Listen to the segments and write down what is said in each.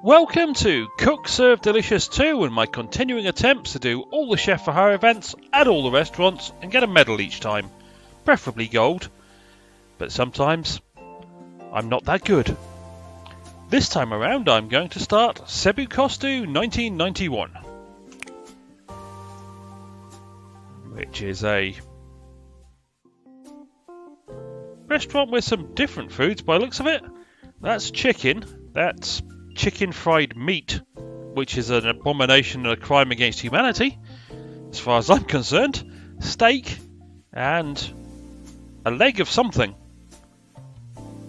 Welcome to Cook Serve Delicious 2 and my continuing attempts to do all the Chef for Hire events at all the restaurants and get a medal each time, preferably gold, but sometimes I'm not that good. This time around I'm going to start To Sebucosto 1991, which is a restaurant with some different foods by the looks of it. That's chicken, that's chicken fried meat, which is an abomination and a crime against humanity, as far as I'm concerned, steak, and a leg of something.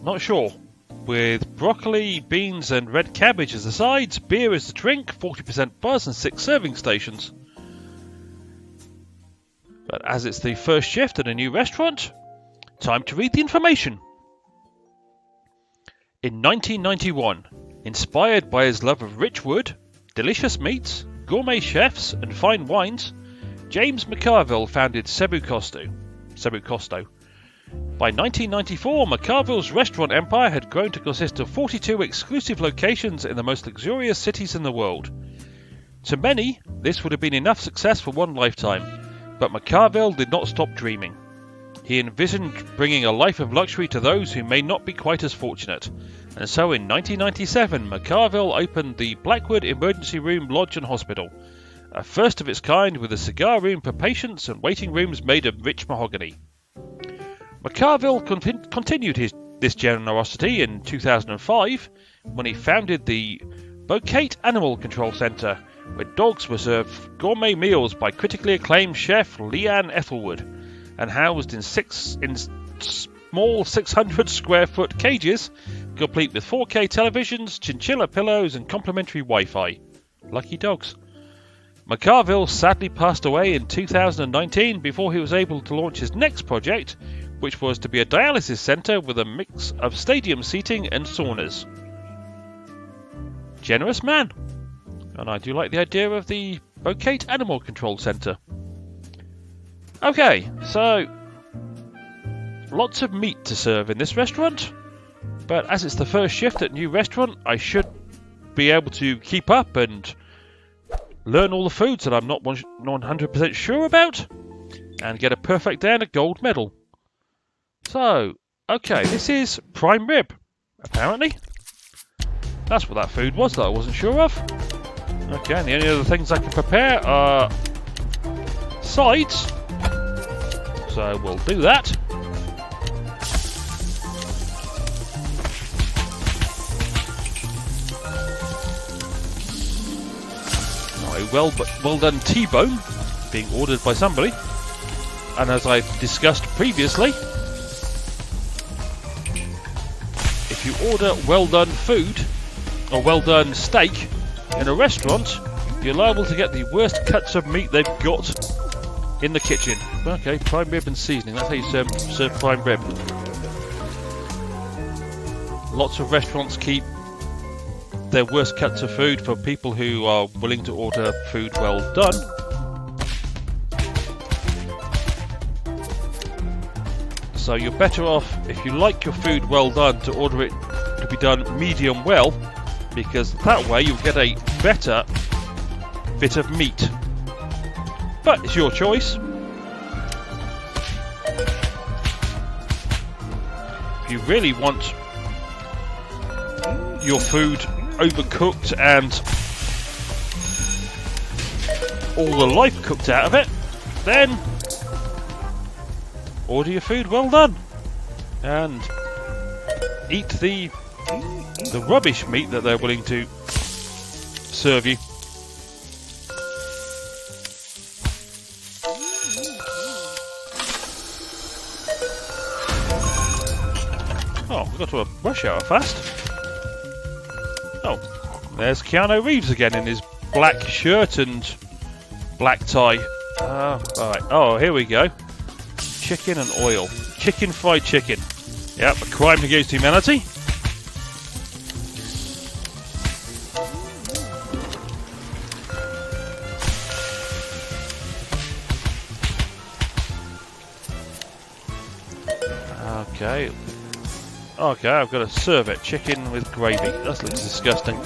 Not sure. With broccoli, beans and red cabbage as the sides, beer as the drink, 40% buzz and 6 serving stations. But as it's the first shift at a new restaurant, time to read the information. In 1991, inspired by his love of rich wood, delicious meats, gourmet chefs and fine wines, James McCarvil founded Sebucosto. By 1994, McCarvil's restaurant empire had grown to consist of 42 exclusive locations in the most luxurious cities in the world. To many, this would have been enough success for one lifetime, but McCarvil did not stop dreaming. He envisioned bringing a life of luxury to those who may not be quite as fortunate, and so in 1997 McCarvil opened the Blackwood Emergency Room Lodge and Hospital, a first of its kind with a cigar room for patients and waiting rooms made of rich mahogany. McCarvil continued this generosity in 2005 when he founded the Bouquet Animal Control Centre, where dogs were served gourmet meals by critically acclaimed chef Leanne Ethelwood, and housed in small 600 square foot cages, complete with 4K televisions, chinchilla pillows and complimentary Wi-Fi. Lucky dogs. McCarvil sadly passed away in 2019 before he was able to launch his next project, which was to be a dialysis centre with a mix of stadium seating and saunas. Generous man. And I do like the idea of the Bouquet Animal Control Centre. Okay, so lots of meat to serve in this restaurant, but as it's the first shift at a new restaurant, I should be able to keep up and learn all the foods that I'm not 100% sure about, and get a perfect day and a gold medal. So, okay, this is prime rib, apparently. That's what that food was that I wasn't sure of. Okay, and the only other things I can prepare are sides. So we'll do that. A well done T-bone being ordered by somebody. And as I discussed previously, if you order well done food or well done steak in a restaurant, you're liable to get the worst cuts of meat they've got in the kitchen. Okay, prime rib and seasoning. That's how you serve prime rib. Lots of restaurants keep their worst cuts of food for people who are willing to order food well done. So you're better off, if you like your food well done, to order it to be done medium well, because that way you'll get a better bit of meat. But it's your choice. If you really want your food overcooked and all the life cooked out of it, then order your food well done and eat the rubbish meat that they're willing to serve you. Oh, we got to a rush hour fast. Oh, there's Keanu Reeves again in his black shirt and black tie. Alright. Oh, here we go. Chicken and oil. Chicken fried chicken. Yep, a crime against humanity. Okay. Okay, I've got to serve it. Chicken with gravy. That looks disgusting.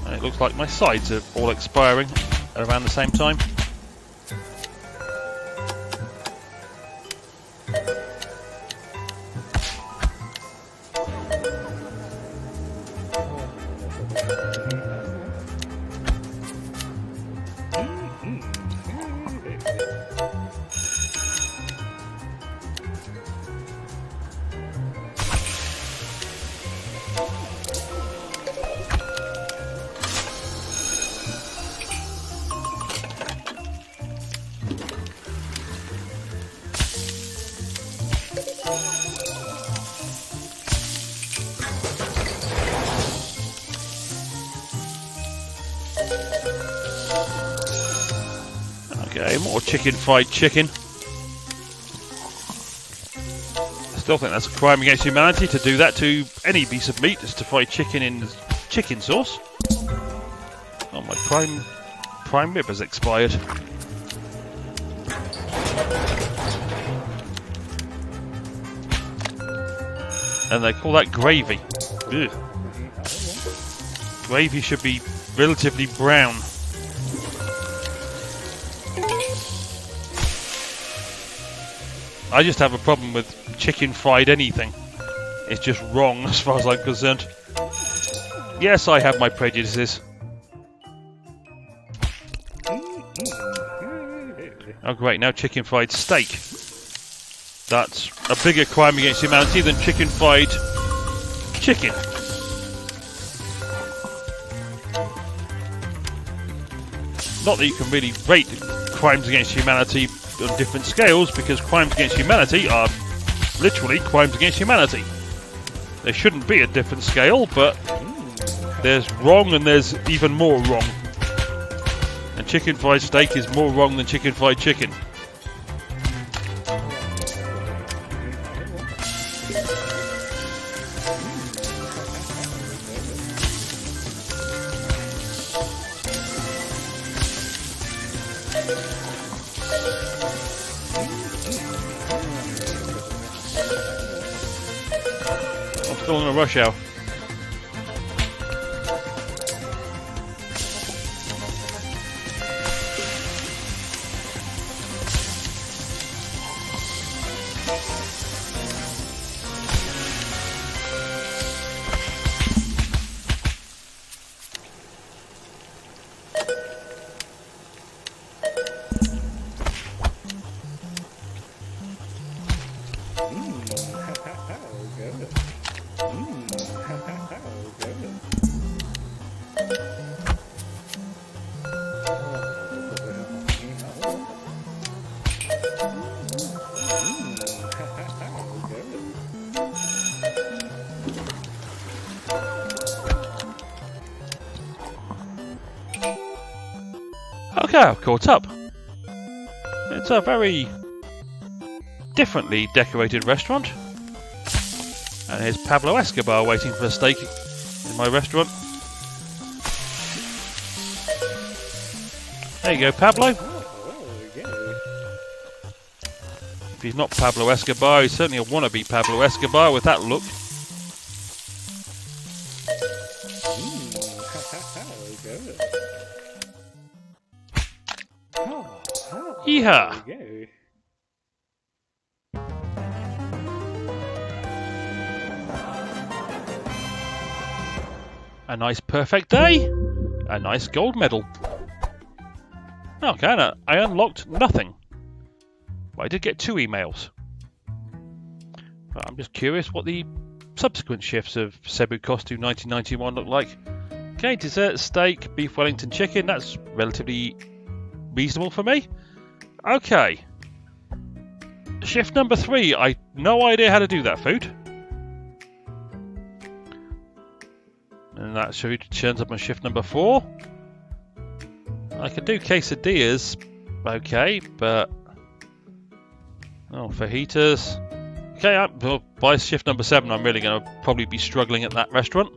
It looks like my sides are all expiring at around the same time. Okay, more fried chicken. I still think that's a crime against humanity to do that to any piece of meat, is to fry chicken in chicken sauce. Oh, my prime rib has expired. And they call that gravy. Ugh. Gravy should be relatively brown. I just have a problem with chicken fried anything. It's just wrong as far as I'm concerned. Yes, I have my prejudices. Oh great, now chicken fried steak. That's a bigger crime against humanity than chicken fried chicken. Not that you can really rate crimes against humanity on different scales, because crimes against humanity are literally crimes against humanity. There shouldn't be a different scale, but there's wrong and there's even more wrong. And chicken fried steak is more wrong than chicken fried chicken. I'm still in a rush hour. Okay, I've caught up. It's a very differently decorated restaurant. And here's Pablo Escobar waiting for a steak in my restaurant. There you go, Pablo. If he's not Pablo Escobar, he's certainly a wannabe Pablo Escobar with that look. Yeehaw! A nice perfect day, a nice gold medal. Okay, I unlocked nothing. But I did get 2 emails. But I'm just curious what the subsequent shifts of Sebucosto 1991 look like. Okay, dessert, steak, beef Wellington chicken, that's relatively reasonable for me. Okay. Shift number 3, I no idea how to do that food. And that food turns up on shift number 4. I can do quesadillas, okay, but... Oh, fajitas. Okay, well, by shift number 7, I'm really going to probably be struggling at that restaurant.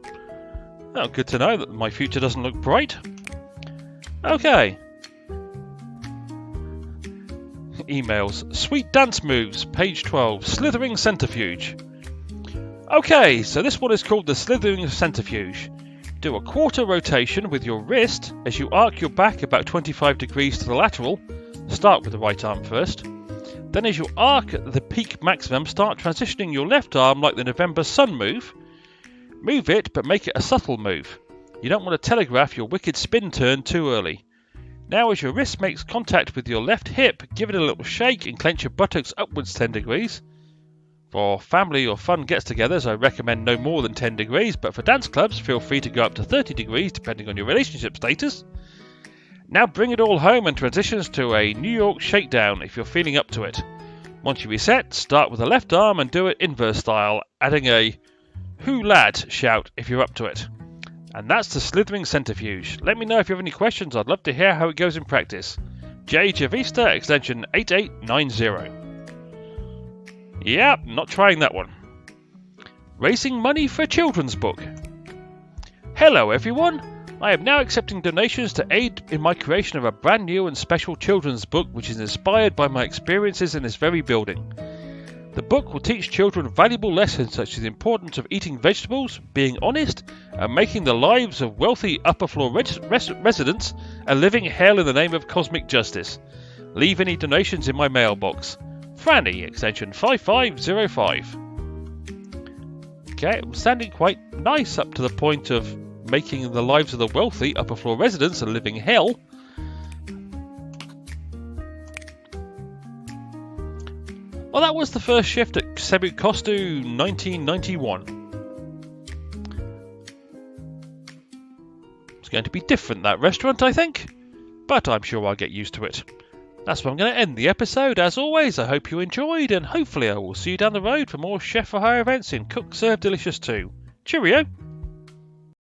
Oh, good to know that my future doesn't look bright. Okay. Emails. Sweet dance moves, page 12. Slithering centrifuge. Okay, so this one is called the slithering centrifuge. Do a quarter rotation with your wrist as you arc your back about 25 degrees to the lateral. Start with the right arm first. Then as you arc the peak maximum, start transitioning your left arm like the November sun move. Move it, but make it a subtle move. You don't want to telegraph your wicked spin turn too early. Now as your wrist makes contact with your left hip, give it a little shake and clench your buttocks upwards 10 degrees. For family or fun gets-togethers, I recommend no more than 10 degrees, but for dance clubs, feel free to go up to 30 degrees depending on your relationship status. Now bring it all home and transitions to a New York shakedown if you're feeling up to it. Once you reset, start with the left arm and do it inverse style, adding a "Who lad" shout if you're up to it. And that's the slithering centrifuge. Let me know if you have any questions. I'd love to hear how it goes in practice. J. Javista, extension 8890. Yeah, not trying that one. Raising money for a children's book. Hello everyone. I am now accepting donations to aid in my creation of a brand new and special children's book which is inspired by my experiences in this very building. The book will teach children valuable lessons such as the importance of eating vegetables, being honest, and making the lives of wealthy upper floor residents a living hell in the name of cosmic justice. Leave any donations in my mailbox. Franny, extension 5505. Okay, I'm sounding quite nice up to the point of making the lives of the wealthy upper floor residents a living hell. Well, that was the first shift at Sebucosto 1991. It's going to be different, that restaurant, I think, but I'm sure I'll get used to it. That's where I'm going to end the episode. As always, I hope you enjoyed, and hopefully I will see you down the road for more Chef for Hire events in Cook Serve Delicious 2. Cheerio!